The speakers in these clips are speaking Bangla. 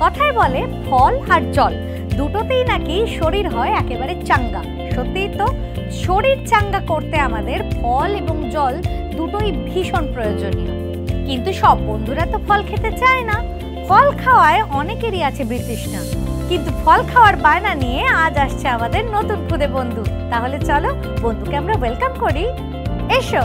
কথায় বলে ফল আর জল দুটোতেই নাকি শরীর হয় একেবারে চাঙ্গা। সত্যিই তো, শরীর চাঙ্গা করতে আমাদের ফল এবং জল দুটোই ভীষণ প্রয়োজনীয়। কিন্তু সব বন্ধুরা তো ফল খেতে চায় না। ফল খাওয়ায় অনেকেরই আছে বিতৃষ্ণা, কিন্তু ফল খাওয়ার বায়না নিয়ে আজ আসছে আমাদের নতুন খুদে বন্ধু। তাহলে চলো বন্ধুকে আমরা ওয়েলকাম করি। এসো।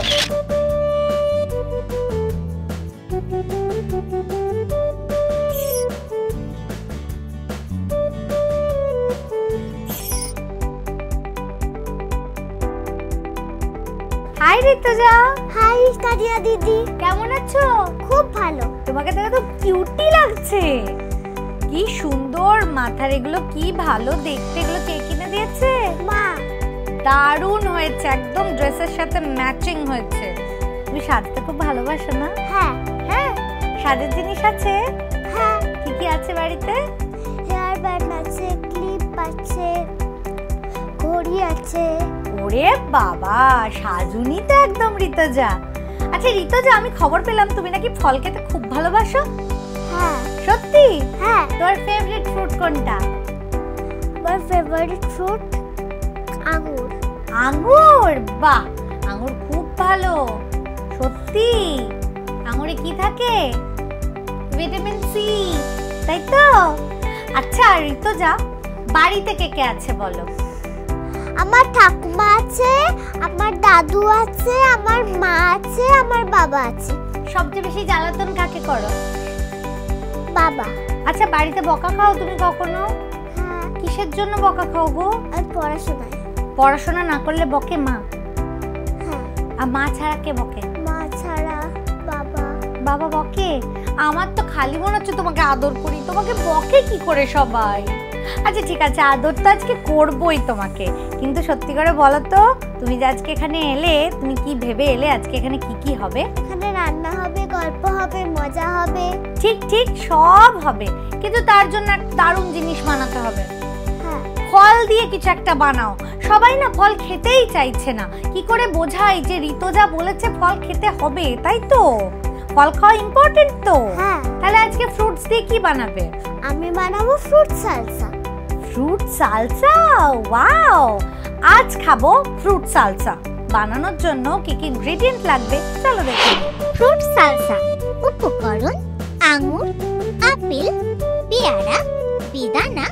হাই ঋতুজা। হাই কাদিয়া দিদি, কেমন আছো? খুব ভালো। তোমাকে দেখে তো কিউটি লাগছে। কি সুন্দর মাথার এগুলো, কি ভালো দেখতে। এগুলো কে কিনে দিয়েছে? মা। দারুণ হয়েছে, একদম ড্রেসের সাথে ম্যাচিং হয়েছে। তুমি সাজতে খুব ভালোবাসো না? হ্যাঁ। হ্যাঁ, সাজের জিনিস আছে? হ্যাঁ। কি কি আছে বাড়িতে? হেয়ার ব্যান্ড আছে, ক্লিপ আছে, ঘড়ি আছে। ওরে বাবা, সাজুনি তো একদম ঋতুজা। আচ্ছা ঋতুজা, আমি খবর পেলাম তুমি নাকি ফল খেতে খুব ভালোবাসো। হ্যাঁ। সত্যি? হ্যাঁ। তোমার ফেভারিট ফ্রুট কোনটা? আমার ফেভারিট ফ্রুট আঙ্গুর। আঙ্গুর? বাহ, আঙ্গুর খুব ভালো। সত্যি? আঙ্গুরে কি থাকে? ভিটামিন সি, তাই তো? আচ্ছা ঋতুজা, বাড়িতে কে কে আছে বলো? আমার ঠাকুমা আছে, আমার দাদু আছে, আমার মা আছে, আমার বাবা আছে। সবচেয়ে বেশি জ্বালাতন কাকে করো? বাবা। আচ্ছা বাড়িতে বকা খাও তুমি কখনো? হ্যাঁ। কিসের জন্য বকা খাও গো? আর পড়াশোনায়। পড়াশোনা না করলে বকে মা? হ্যাঁ। আর মা ছাড়া কে বকে? মা ছাড়া বাবা। বাবা বকে? আমার তো খালি মনে হচ্ছে তোমাকে আদর করি, তোমাকে বকে কি করে সবাই? আচ্ছা ঠিক আছে, আদর তো আজকে করবোই তোমাকে, কিন্তু সত্যি করে বলো তো, তুমি যে আজকে এখানে এলে, তুমি কি ভেবে এলে? আজকে এখানে কি কি হবে? এখানে রান্না হবে, গল্প হবে, মজা হবে। ঠিক ঠিক সব হবে, কিন্তু তার জন্য একটা দারুণ জিনিস বানাতে হবে। হ্যাঁ। ফল দিয়ে কিছু একটা বানাও। সবাই না ফল খেতেই চাইছে না, কি করে বোঝাই যে ঋতুজা বলেছে ফল খেতে হবে, তাই তো? ফল খাওয়া ইম্পর্টেন্ট তো। হ্যাঁ। তাহলে আজকে ফ্রুটস দিয়ে কি বানাবে? আমি বানাবো fruit salsa. Fruit salsa? Wow, আজ খাবো ফ্রুট সালসা। বানানোর জন্য কি কি ইনগ্রেডিয়েন্ট লাগবে চলো দেখি। ফ্রুট সালসা উপকরণ: আঙুর, আপেল, পেয়ারা, বেদানা,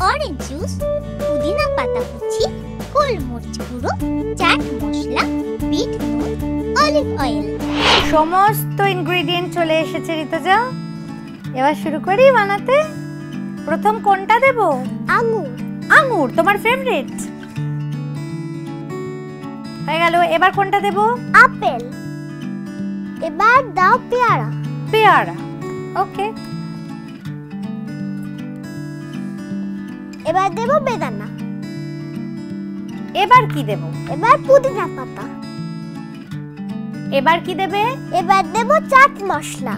অরেঞ্জ জুস, পুদিনা পাতা কুচি, গোলমরিচ গুঁড়ো, চাট মশলা, বিট নুন, অলিভ অয়েল। সমস্ত ইনগ্রেডিয়েন্ট চলে এসেছে ঋতুজা, এবার শুরু করি বানাতে। প্রথম কোনটা দেব? আঙুর। আঙুর তোমার ফেভারিট? হয়ে গেল। এবার কোনটা দেব? আপেল। এবার দাও পেয়ারা। পেয়ারা, ওকে। এবার দেব বেদানা। এবার কি দেব? এবার পুদিনা পাতা। এবার কি দেবে? এবার দেব চাট মশলা।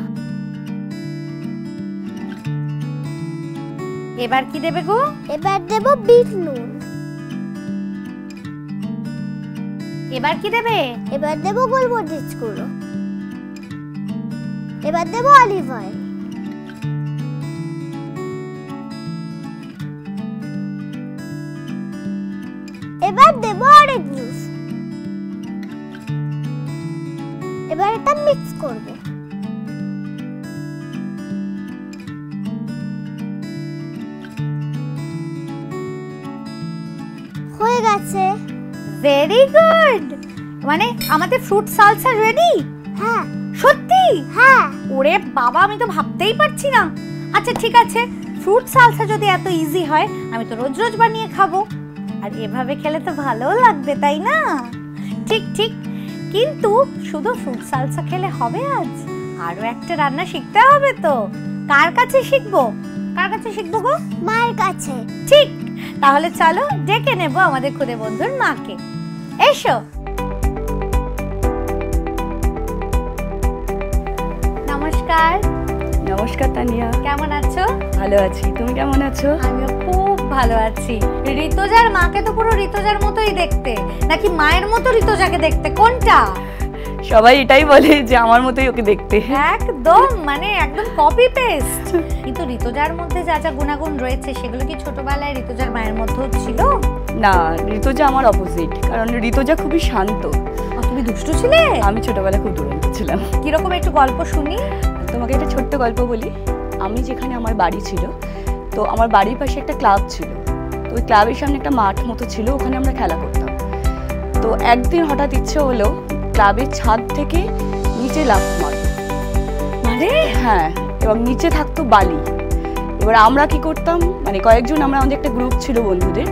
এবার কি দেবে গো? এবার দেব বিট নুন। এবার কি দেবে? এবার দেব গোলমরিচ গুঁড়ো। এবার দেব অলিভ অয়েল। এবার দেব অরেঞ্জ জুস। এবার এটা মিক্স করব। হয়ে গেছে। ভেরি গুড, মানে আমাদের ফ্রুট সালসা রেডি? হ্যাঁ। সত্যি? হ্যাঁ। ওরে বাবা, আমি তো ভাবতেই পারছি না। আচ্ছা ঠিক আছে, ফ্রুট সালসা যদি এত ইজি হয়, আমি তো রোজ রোজ বানিয়ে খাবো, আর এভাবে খেলে তো ভালোও লাগবে, তাই না? ঠিক ঠিক, কিন্তু শুধু ফ্রুট সালসা খেলে হবে আজ? আরো একটা রান্না শিখতে হবে তো। কার কাছে শিখবো? কার কাছে শিখবো গো? মায়ের কাছে। ঠিক, তাহলে চলো ডেকে নেব আমাদের খুদে বন্ধুর মাকে। এসো। নমস্কার। নমস্কার তানিয়া, কেমন আছো? ভালো আছি, তুমি কেমন আছো? আমিও খুব ভালো আছি। ঋতুজার মাকে তো পুরো ঋতুজার মতোই দেখতে, নাকি মায়ের মতো ঋতুজাকে দেখতে, কোনটা? সবাই এটাই বলে যে আমার মতোই ওকে দেখতে। একদম, মানে একদম কপি পেস্ট। কিন্তু ঋতুজার মধ্যে যা যা গুণাগুণ রয়েছে সেগুলো কি ছোটবেলায় ঋতুজার মায়ের মধ্যেও ছিল? না, ঋতুজা আমার অপোজিট, কারণ ঋতুজা খুবই শান্ত। তুমি দুষ্টু ছিলে? আমি ছোটবেলায় খুব দুরন্ত ছিলাম। কিরকম একটু গল্প শুনি। তোমাকে একটা ছোট্ট গল্প বলি। আমি যেখানে আমার বাড়ি ছিল, তো আমার বাড়ির পাশে একটা ক্লাব ছিল। তো ওই ক্লাবের সামনে একটা মাঠ মতো ছিল, ওখানে আমরা খেলা করতাম। তো একদিন হঠাৎ ইচ্ছে হলো ক্লাবের ছাদ থেকে নিচে লাফ মার, মানে হ্যাঁ, এবং নিচে থাকতো বালি। এবার আমরা কি করতাম, মানে কয়েকজন, আমরা আমাদের একটা গ্রুপ ছিল বন্ধুদের,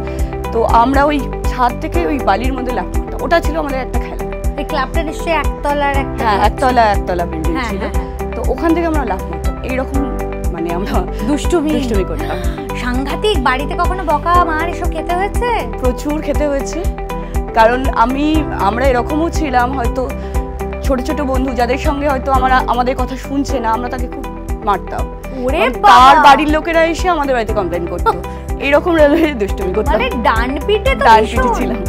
তো আমরা ওই ছাদ থেকে ওই বালির মধ্যে লাফ মারতাম। ওটা ছিল আমাদের একটা খেলা। এই ক্লাবটা নিশ্চয়ই একতলার একটা? হ্যাঁ, একতলা বিল্ডিং ছিল। তো ওখান থেকে আমরা লাফ মারতাম, এইরকম মানে আমরা দুষ্টুমি করতাম। সাংঘাতিক। বাড়িতে কখনো বকা মার এসব খেতে হয়েছে? প্রচুর খেতে হয়েছে, কারণ আমরা এরকমও ছিলাম, হয়তো ছোট ছোট বন্ধু যাদের সঙ্গে হয়তো আমাদের কথা শুনছে না, আমরা তাকে খুব মারতাম। তার বাড়ির লোকেরা এসে আমাদের বাড়িতে কমপ্লেন করতো। এইরকম দুষ্টুমি করতাম। মানে ডান পিটে ছিলাম।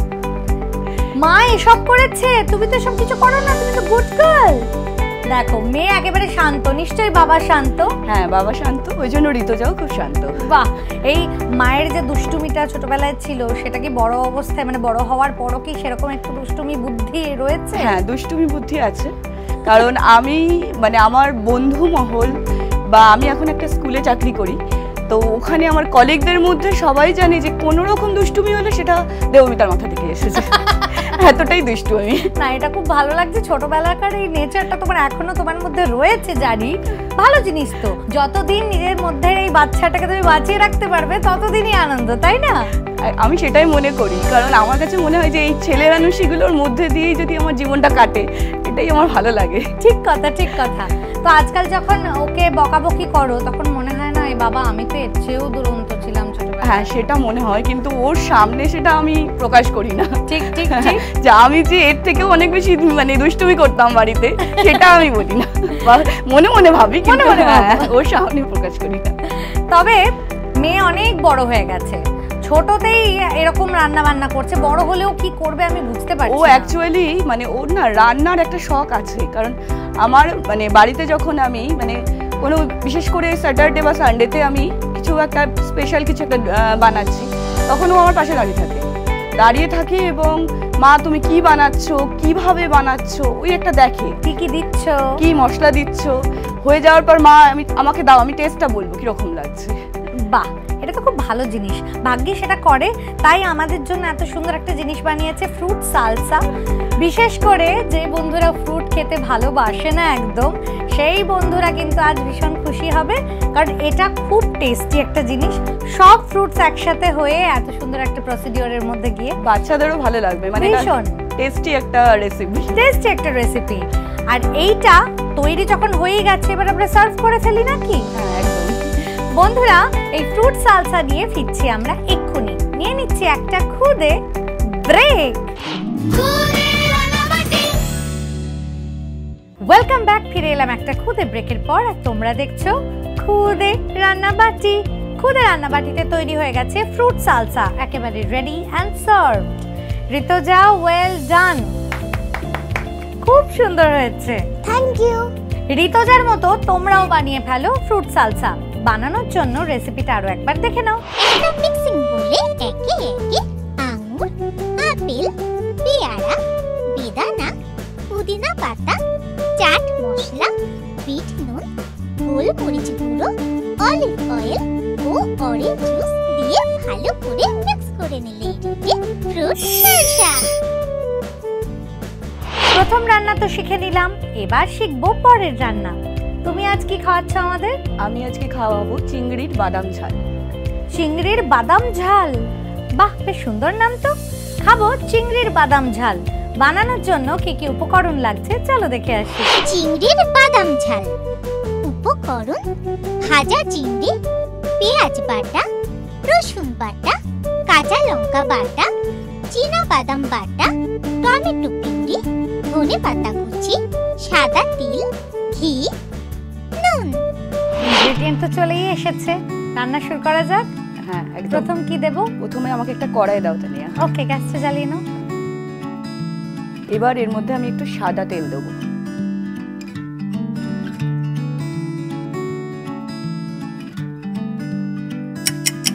মা এসব করেছে, তুমি তো সব কিছু করো না, তুমি তো গুড গার্ল। দেখো, মেয়ে একেবারে শান্ত, নিশ্চয়ই বাবা শান্ত। হ্যাঁ, বাবা শান্ত, ওই জন্য ঋতুজাও খুব শান্ত। বাহ, এই মায়ের যে দুষ্টুমিটা ছোটবেলায় ছিল সেটা কি বড় অবস্থায়, মানে বড় হওয়ার পরও কি সেরকম একটু দুষ্টুমি বুদ্ধি রয়েছে? হ্যাঁ, দুষ্টুমি বুদ্ধি আছে, কারণ আমি মানে আমার বন্ধু মহল, বা আমি এখন একটা স্কুলে চাকরি করি, তো ওখানে আমার কলিগদের মধ্যে সবাই জানে যে কোনো রকম দুষ্টুমি হলে সেটা দেবমিতার মাথা থেকে এসেছে। এতটাই দুষ্টু আমি। না, এটা খুব ভালো লাগছে, ছোটবেলাকার এই নেচারটা তোমার এখনো তোমার মধ্যে রয়েছে, জানি। ভালো জিনিস তো। যতদিন নিজের মধ্যে এই বাচ্চাটাকে তুমি বাঁচিয়ে রাখতে পারবে ততদিনই আনন্দ, তাই না? আমি সেটাই মনে করি, কারণ আমার কাছে মনে হয় যে এই ছেলের মানুষগুলোর মধ্যে দিয়েই যদি আমার জীবনটা কাটে, এটাই আমার ভালো লাগে। ঠিক কথা, ঠিক কথা। তো আজকাল যখন ওকে বকাবকি করো তখন মনে হয় না, বাবা আমি তো এর চেয়েও দুরন্ত ছিলাম ছোটবেলায়? হ্যাঁ, সেটা মনে হয়, কিন্তু ওর সামনে সেটা আমি প্রকাশ করি না। ঠিক ঠিক। যে আমি যে এর থেকেও অনেক বেশি মানে দুষ্টুমি করতাম বাড়িতে, সেটা আমি বলি না, মনে মনে ভাবি, কিন্তু ওর সামনে প্রকাশ করি না। তবে মেয়ে অনেক বড় হয়ে গেছে, ছোটতেই এরকম রান্না বান্না করছে, বড় হলেও কি করবে আমি বুঝতে পারছি। ও অ্যাকচুয়ালি মানে ওর না রান্নার একটা শখ আছে, কারণ আমার মানে বাড়িতে যখন আমি মানে কোনো বিশেষ করে স্যাটারডে বা সানডেতে আমি কিছু একটা স্পেশাল কিছু একটা বানাচ্ছি, তখন ও আমার পাশে দাঁড়িয়ে থাকে এবং মা তুমি কি বানাচ্ছ, কিভাবে বানাচ্ছ, ওই একটা দেখে কি কি দিচ্ছ, কি মশলা দিচ্ছ। হয়ে যাওয়ার পর মা আমাকে দাও, আমি টেস্টটা বলবো কিরকম লাগছে। বাহ, এটা তো খুব ভালো জিনিস। ভাগ্যে সেটা করে, তাই আমাদের জন্য এত সুন্দর একটা জিনিস বানিয়েছে, ফ্রুট সালসা। বিশেষ করে যে বন্ধুরা ফ্রুট খেতে ভালোবাসে না একদম, সেই বন্ধুরা কিন্তু আজ ভীষণ খুশি হবে, কারণ এটা খুব টেস্টি একটা জিনিস। সব ফ্রুটস একসাথে হয়ে এত সুন্দর একটা প্রসিডিওরের মধ্যে গিয়ে বাচ্চাদেরও ভালো লাগবে, মানে ভীষণ টেস্টি একটা রেসিপি। আর এইটা তৈরি যখন হয়ে গেছে, এবার আমরা সার্ভ করে ফেলি নাকি? হ্যাঁ, একদম। বন্ধুরা, এই ফ্রুট সালসা নিয়ে ফিরছি আমরা এক্ষুনি। নিয়ে নিচ্ছি একটা খুদে ব্রেক। Welcome back. ফিরে এলাম একটা খুদে ব্রেকের পর, আর তোমরা দেখছো খুদে রান্নাবাটি। খুদে রান্নাবাটিতে তৈরি হয়ে গেছে ফ্রুট সালসা, একেবারে ready and serve. Rituja, well done, খুব সুন্দর হয়েছে। Thank you. ঋতুজার মতো তোমরাও বানিয়ে ফেলো ফ্রুট সালসা। বানানোর জন্য রেসিপিটা আরো একবার দেখে নাও। একটা মিক্সিং বলে একে একে আঙুর, আপেল, পেয়ারা, বেদানা, পুদিনা পাতা, চাট মশলা, বিট নুন, গোলমরিচ গুঁড়ো, অলিভ অয়েল ও অরেঞ্জ জুস দিয়ে ভালো করে মিক্স করে নিলে ফ্রুট সালসা। প্রথম রান্না তো শিখে নিলাম, এবার শিখবো পরের রান্না। তুমি আজ কি খাওয়াচ্ছ আমাদের? আমি আজকে খাওয়াবো চিংড়ির বাদাম ঝাল। চিংড়ির বাদাম ঝাল, বাহ, বেশ সুন্দর নাম তো। খাবো চিংড়ির বাদাম ঝাল। বানানোর জন্য কি কি উপকরণ লাগছে চলো দেখে আসি। চিংড়ির বাদাম ঝাল উপকরণ: ভাজা চিংড়ি, পেঁয়াজ বাটা, রসুন বাটা, কাঁচা লঙ্কা বাটা, চীনা বাদাম বাটা, টমেটো পিউরি, ধনে পাতা কুচি, সাদা তিল, ঘি, নুন। ইনগ্রেডিয়েন্ট তো চলেই এসেছে, রান্না শুরু করা যাক। হ্যাঁ একদম। প্রথম কি দেব? প্রথমে আমাকে একটা কড়াই দাও তানিয়া। ওকে, গ্যাসটা জ্বালিয়ে নাও। এবার এর মধ্যে আমি একটু সাদা তেল দেবো।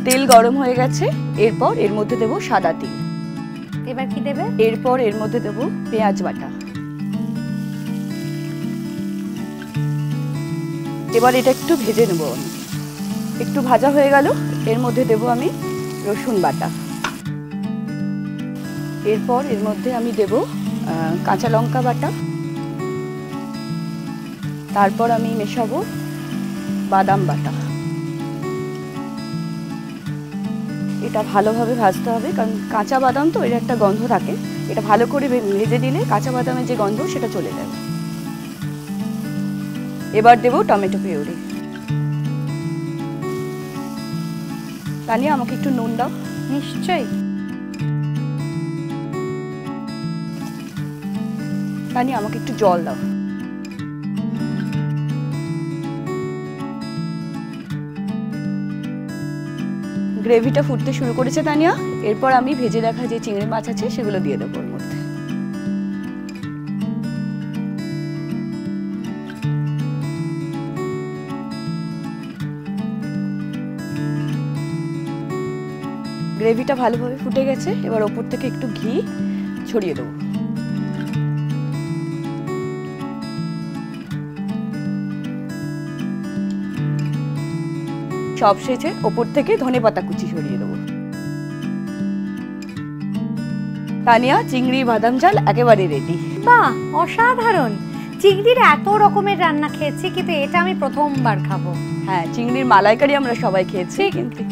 তেল গরম হয়ে গেছে, এরপর এর মধ্যে দেবো সাদা তিল। এবার কি দেবে? এরপর এর মধ্যে দেবো পেঁয়াজ বাটা। এবার এটা একটু ভেজে নেব আমি। একটু ভাজা হয়ে গেল, এর মধ্যে দেব আমি রসুন বাটা। এরপর এর মধ্যে আমি দেব কাঁচা লঙ্কা বাটা। তারপর আমি মেশাবো বাদাম বাটা। এটা ভালোভাবে ভাজতে হবে, কারণ কাঁচা বাদাম তো এর একটা গন্ধ থাকে। এটা ভালো করে ভেজে দিলে কাঁচা বাদামের যে গন্ধ সেটা চলে যাবে। এবার দেব টমেটো পিউরি। তানিয়া আমাকে একটু নুন দাও। নিশ্চয়ই। তানিয়া আমাকে একটু জল দাও। গ্রেভিটা ফুটতে শুরু করেছে তানিয়া। এরপর আমি ভেজে রাখা যে চিংড়ি মাছ আছে সেগুলো দিয়ে দেবো ওর মধ্যে। গ্রেভিটা ভালোভাবে ফুটে গেছে, এবার ওপর থেকে একটু ঘি ছড়িয়ে দেবো। সব শেষে ওপর থেকে ধনেপাতা কুচি ছড়িয়ে দেবো। তানিয়া, চিংড়ি বাদাম ঝাল একেবারে রেডি। বাহ, অসাধারণ। চিংড়ির এত রকমের রান্না খেয়েছি, কিন্তু এটা আমি প্রথমবার খাবো। হ্যাঁ, চিংড়ির মালাইকারি আমরা সবাই খেয়েছি, কিন্তু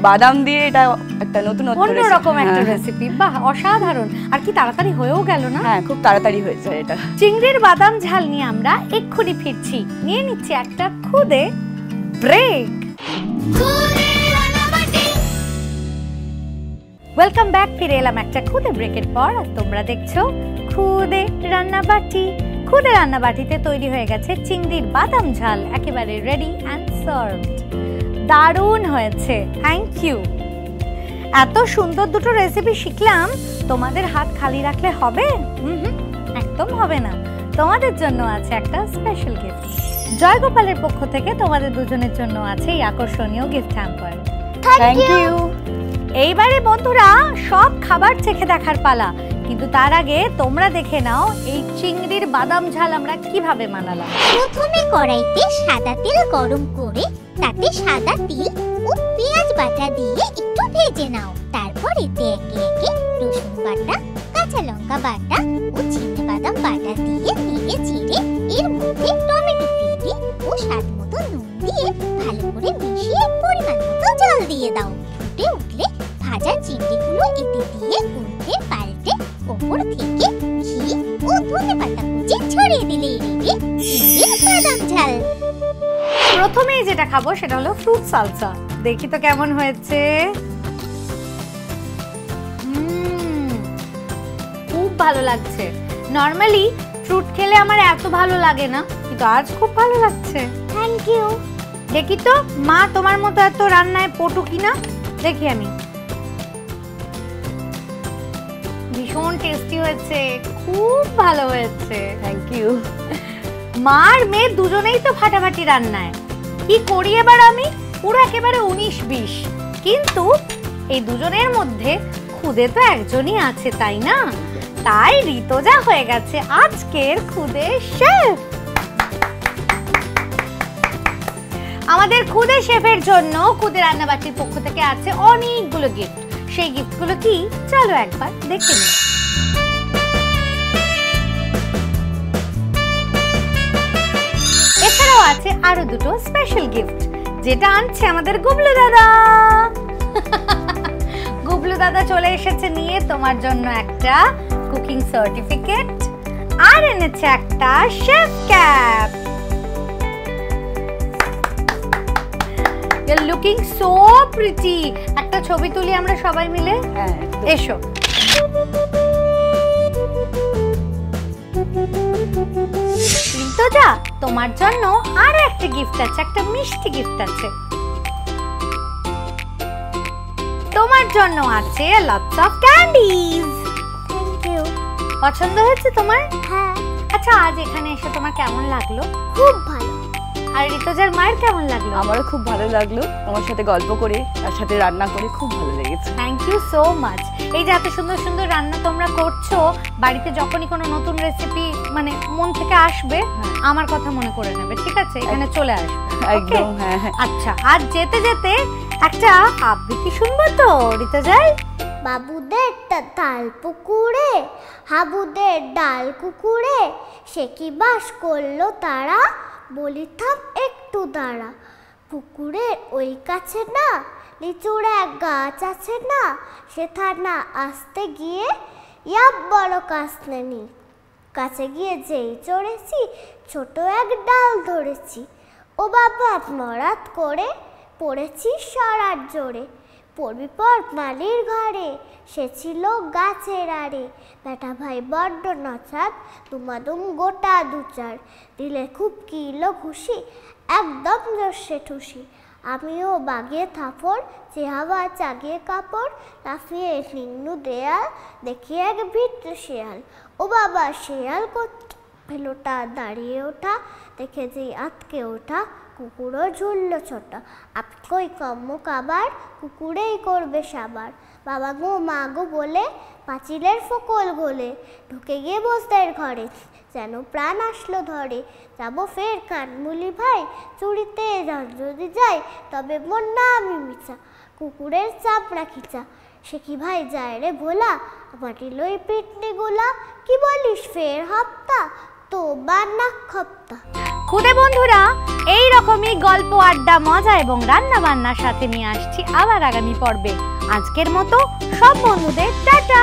বাদাম দিয়ে এটা একটা নতুন অন্যরকম একটা রেসিপি। বাহ, অসাধারণ। আর কি তাড়াতাড়ি হয়েও গেল না? হ্যাঁ, খুব তাড়াতাড়ি হয়েছে এটা। চিংড়ির বাদাম ঝাল নিয়ে আমরা এক্ষুনি ফিরছি। নিয়ে নিচ্ছি একটা খুদে ব্রেক। Welcome back. ফিরে এলাম একটা খুদে ব্রেকের পর। আর তোমরা দেখছো খুদে রান্নাবাটি। খুদে রান্নাবাটিতে তৈরি হয়ে গেছে চিংড়ির বাদাম ঝাল, একেবারে রেডি অ্যান্ড সার্ভড। দারুণ হয়েছে, থ্যাংক ইউ। এত সুন্দর দুটো রেসিপি শিখলাম, তোমাদের হাত খালি রাখলে হবে? একদম হবে না। তোমাদের জন্য আছে একটা স্পেশাল গিফট। জয়গোপালের পক্ষ থেকে তোমাদের দুজনের জন্য আছে এই আকর্ষণীয় গিফট হ্যাম্পার। Thank you. এইবারে বন্ধুরা সব খাবার চেখে দেখার পালা, কিন্তু তার আগে তোমরা দেখে নাও এই চিংড়ির বাদাম ঝাল আমরা কিভাবে বানালাম। প্রথমে কড়াইতে সাদা তেল গরম করে তাতে সাদা তিল ও পেঁয়াজ বাটা দিয়ে একটু ভেজে নাও। তারপর এতে একে একে রসুন বাটা, কাঁচা লঙ্কা বাটা ও চিনি বাদাম বাটা দিয়ে নেড়ে চেড়ে এর মধ্যে টমেটো পিউরি ও স্বাদ মতো নুন দিয়ে ভালো করে মিশিয়ে পরিমাণ মতো জল দিয়ে দাও। ফুটে উঠলে ভাজা চিংড়িগুলো এতে দিয়ে উল্টে পাল্টে ওপর থেকে ঘি ও ধনেপাতা কুচি ছড়িয়ে দিলে রেডি চিংড়ির বাদাম ঝাল। প্রথমেই যেটা খাবো সেটা হলো ফ্রুট সালসা। দেখি তো কেমন হয়েছে। খুব ভালো লাগছে। নরমালি ফ্রুট খেলে আমার এত ভালো লাগে না, কিন্তু আজ খুব ভালো লাগছে। Thank you. দেখি তো মা তোমার মতো এত রান্নায় পটু কিনা। দেখি আমি। ভীষণ টেস্টি হয়েছে, খুব ভালো হয়েছে। Thank you. মা আর মেয়ে দুজনেই তো ফাটাফাটি রান্নায়। কি করি এবার আমি? পুরো একেবারে 19-20। কিন্তু এই দুজনের মধ্যে খুদে তো একজনই আছে, তাই না? তাই ঋতুজা হয়ে গেছে আজকের খুদে শেফ। আমাদের খুদে শেফের জন্য খুদে রান্নাবাটির পক্ষ থেকে আছে অনেকগুলো গিফট। সেই গিফটগুলো কি, চলো একবার দেখে নিই। এছাড়াও আছে আরো দুটো স্পেশাল গিফট, যেটা আনছে আমাদের গুবলু দাদা। গুবলু দাদা চলে এসেছে নিয়ে তোমার জন্য একটা কুকিং সার্টিফিকেট, আর এনেছে একটা chef cap. You're looking so pretty. একটা ছবি তুলি আমরা সবাই মিলে। হ্যাঁ, এসো। ঋতুজা, তোমার জন্য আরো একটা গিফট আছে, একটা মিষ্টি গিফট আছে। তোমার জন্য আছে lots of candies. Thank you. পছন্দ হয়েছে তোমার? হ্যাঁ। আচ্ছা, আজ এখানে এসে তোমার কেমন লাগলো? খুব ভালো। আর ঋতুজার মায়ের কেমন লাগলো? আমারও খুব ভালো লাগলো, তোমার সাথে গল্প করে তার সাথে রান্না করে খুব ভালো লেগেছে। Thank you so much. এই যে এত সুন্দর সুন্দর রান্না তোমরা করছো, বাড়িতে যখনই কোনো নতুন রেসিপি মানে মন থেকে আসবে আমার কথা মনে করে নেবে, ঠিক আছে? এখানে চলে আসবে একদম। হ্যাঁ হ্যাঁ। আচ্ছা, আর যেতে যেতে একটা আবৃত্তি শুনবো তো ঋতুজাই? বাবুদের তাল পুকুরে, হাবুদের ডাল কুকুরে, সে কি বাস করলো তারা, বলি থাম একটু দাঁড়া। পুকুরের ওই কাছে না লিচুর এক গাছ আছে না, সেথা না আসতে গিয়ে ইয়াব বড় কাশনেনি। কাছে গিয়ে যেই চড়েছি ছোট এক ডাল ধরেছি, ও বাবা মরাত করে পড়েছি সরার জোরে। পড়বি পর মালির ঘরে, সে ছিল গাছের আড়ে। বেটা ভাই বড্ড নচাত, দুমাদুম গোটা দুচার, দিলে খুব কিলো খুশি, একদম জোশে ঠুসি। আমিও বাগিয়ে থাপড়, চেহাওয়া চাগিয়ে কাপড়, লাফিয়ে নিংনু দেয়াল, দেখি এক ভিটে শেয়াল। ও বাবা শেয়াল ফেলোটা দাঁড়িয়ে ওঠা, দেখে যেই আটকে ওঠা, কুকুরও ঝুলল ছোটা। আপনি কই কম্ম কাবার, কুকুরেই করবে সাবার। বাবা গো মা গো বলে পাঁচিলের ফোকল গোলে, ঢুকে গিয়ে বসদের ঘরে, যেন প্রাণ আসলো ধরে। যাবো ফের কানমুলি ভাই, চুরিতে যদি যাই, তবে মন না আমি মিছা, কুকুরের চাপড়া খিচা। সে কি ভাই যায় রে ভোলা, মাটি লই পিটনি গোলা, কি বলিস ফের হপ্তা, তো বান্না খপ্তা। খুদে বন্ধুরা, এই রকমই গল্প, আড্ডা, মজা এবং রান্না বান্নার সাথে নিয়ে আসছি আবার আগামী পর্বে। আজকের মতো সব বন্ধুদের টাটা।